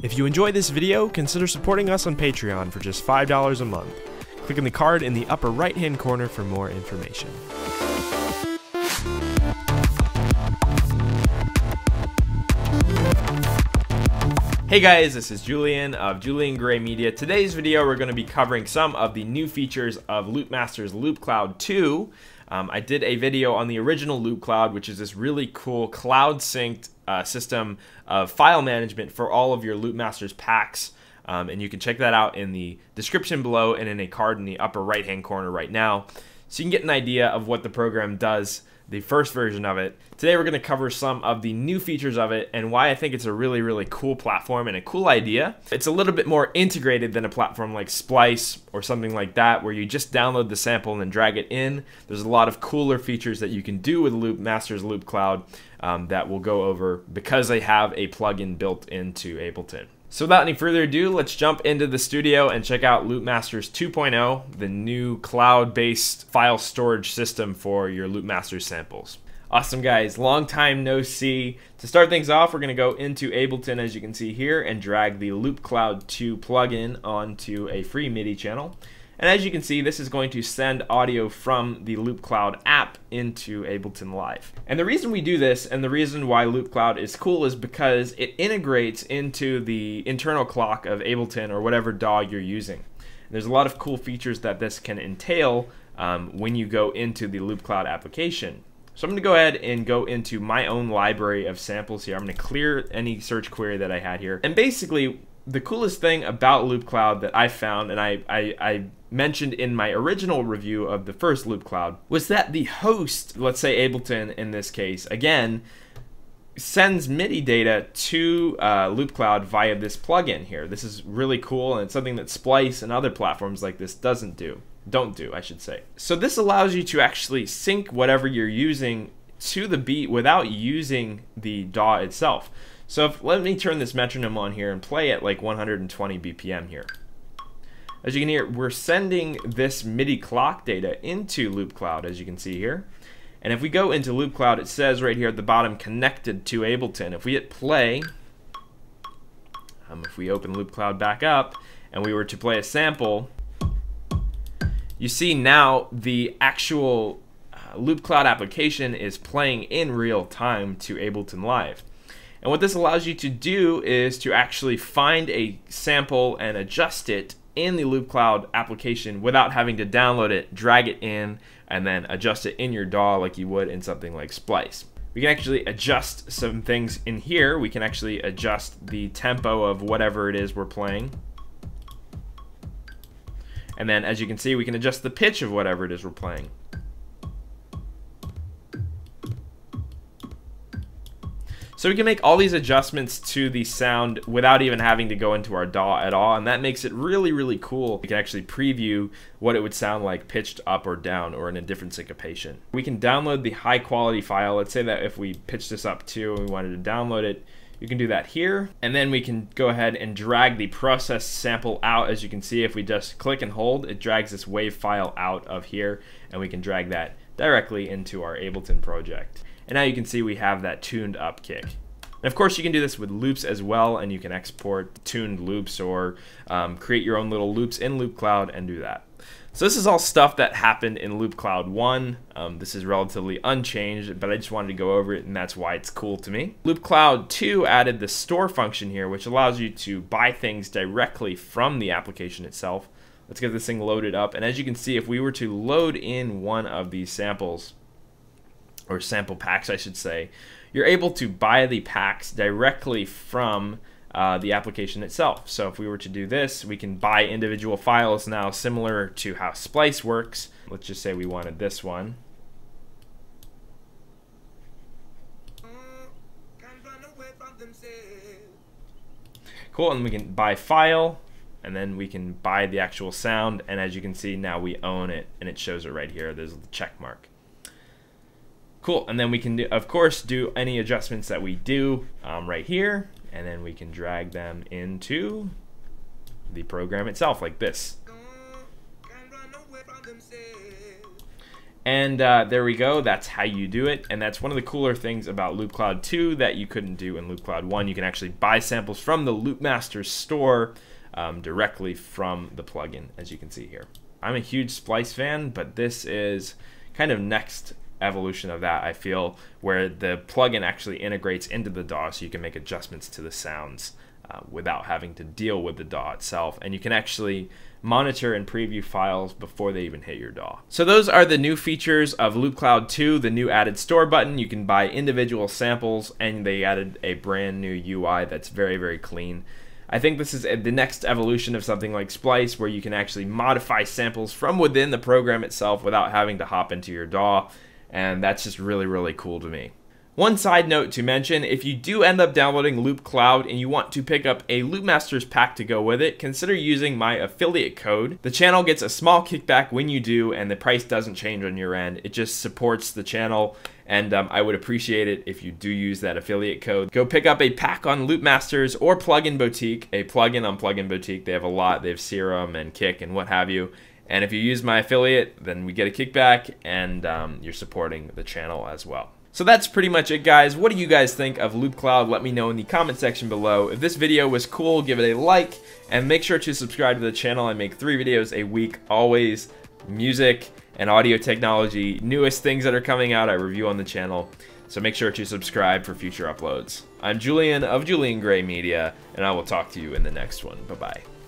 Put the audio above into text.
If you enjoyed this video, consider supporting us on Patreon for just $5 a month. Click on the card in the upper right-hand corner for more information. Hey guys, this is Julian of Julian Gray Media. Today's video we're going to be covering some of the new features of Loopmasters Loopcloud 2. I did a video on the original Loopcloud, which is this really cool cloud-synced system of file management for all of your Loopmasters packs. And you can check that out in the description below and in a card in the upper right-hand corner right now. So you can get an idea of what the program does, the first version of it. Today we're going to cover some of the new features of it and why I think it's a really, really cool platform and a cool idea. It's a little bit more integrated than a platform like Splice or something like that, where you just download the sample and then drag it in. There's a lot of cooler features that you can do with Loopmasters Loopcloud that we'll go over because they have a plugin built into Ableton. So without any further ado, let's jump into the studio and check out Loopmasters 2.0, the new cloud-based file storage system for your Loopmasters samples. Awesome guys, long time no see. To start things off, we're going to go into Ableton, as you can see here, and drag the Loopcloud 2 plugin onto a free MIDI channel. And as you can see, this is going to send audio from the Loopcloud app into Ableton Live. And the reason we do this, and the reason why Loopcloud is cool, is because it integrates into the internal clock of Ableton or whatever DAW you're using. And there's a lot of cool features that this can entail when you go into the Loopcloud application. So I'm going to go ahead and go into my own library of samples here. I'm going to clear any search query that I had here. And basically, the coolest thing about Loopcloud that I found, and I mentioned in my original review of the first Loopcloud, was that the host, let's say Ableton in this case, again, sends MIDI data to Loopcloud via this plugin here. This is really cool, and it's something that Splice and other platforms like this don't do, I should say. So this allows you to actually sync whatever you're using to the beat without using the DAW itself. So let me turn this metronome on here and play at like 120 BPM here. As you can hear, we're sending this MIDI clock data into Loopcloud, as you can see here. And if we go into Loopcloud, it says right here at the bottom, connected to Ableton. If we hit play, if we open Loopcloud back up, and we were to play a sample, you see now the actual Loopcloud application is playing in real time to Ableton Live. And what this allows you to do is to actually find a sample and adjust it in the Loopcloud application without having to download it, drag it in, and then adjust it in your DAW like you would in something like Splice. We can actually adjust some things in here. We can actually adjust the tempo of whatever it is we're playing. And then, as you can see, we can adjust the pitch of whatever it is we're playing. So we can make all these adjustments to the sound without even having to go into our DAW at all, and that makes it really, really cool. We can actually preview what it would sound like pitched up or down or in a different syncopation. We can download the high quality file. Let's say that if we pitched this up too and we wanted to download it, you can do that here, and then we can go ahead and drag the processed sample out. As you can see, if we just click and hold, it drags this wave file out of here, and we can drag that directly into our Ableton project. And now you can see we have that tuned up kick. And of course you can do this with loops as well, and you can export tuned loops or create your own little loops in Loopcloud and do that. So this is all stuff that happened in Loopcloud 1. This is relatively unchanged, but I just wanted to go over it, and that's why it's cool to me. Loopcloud 2 added the store function here, which allows you to buy things directly from the application itself. Let's get this thing loaded up, and as you can see, if we were to load in one of these samples, or sample packs I should say, you're able to buy the packs directly from the application itself. So if we were to do this, we can buy individual files now, similar to how Splice works. Let's just say we wanted this one. Cool, and we can buy file, and then we can buy the actual sound, and as you can see now we own it, and it shows it right here. There's the check mark. Cool, and then we can, of course, do any adjustments that we do right here, and then we can drag them into the program itself like this. And there we go. That's how you do it. And that's one of the cooler things about Loopcloud 2 that you couldn't do in Loopcloud 1. You can actually buy samples from the Loopmasters store directly from the plugin, as you can see here. I'm a huge Splice fan, but this is kind of next evolution of that, I feel, where the plugin actually integrates into the DAW so you can make adjustments to the sounds without having to deal with the DAW itself. And you can actually monitor and preview files before they even hit your DAW. So those are the new features of Loopcloud 2, the new added store button. You can buy individual samples, and they added a brand new UI that's very, very clean. I think this is the next evolution of something like Splice, where you can actually modify samples from within the program itself without having to hop into your DAW, and that's just really, really cool to me. One side note to mention, if you do end up downloading Loopcloud and you want to pick up a Loopmasters pack to go with it, consider using my affiliate code. The channel gets a small kickback when you do, and the price doesn't change on your end. It just supports the channel, and I would appreciate it if you do use that affiliate code. Go pick up a pack on Loopmasters or Plugin Boutique, a plugin on Plugin Boutique. They have a lot. They have Serum and Kick and what have you. And if you use my affiliate, then we get a kickback, and you're supporting the channel as well. So that's pretty much it, guys. What do you guys think of Loopcloud? Let me know in the comment section below. If this video was cool, give it a like, and make sure to subscribe to the channel. I make 3 videos a week, always music and audio technology, newest things that are coming out, I review on the channel. So make sure to subscribe for future uploads. I'm Julian of Julian Gray Media, and I will talk to you in the next one. Bye-bye.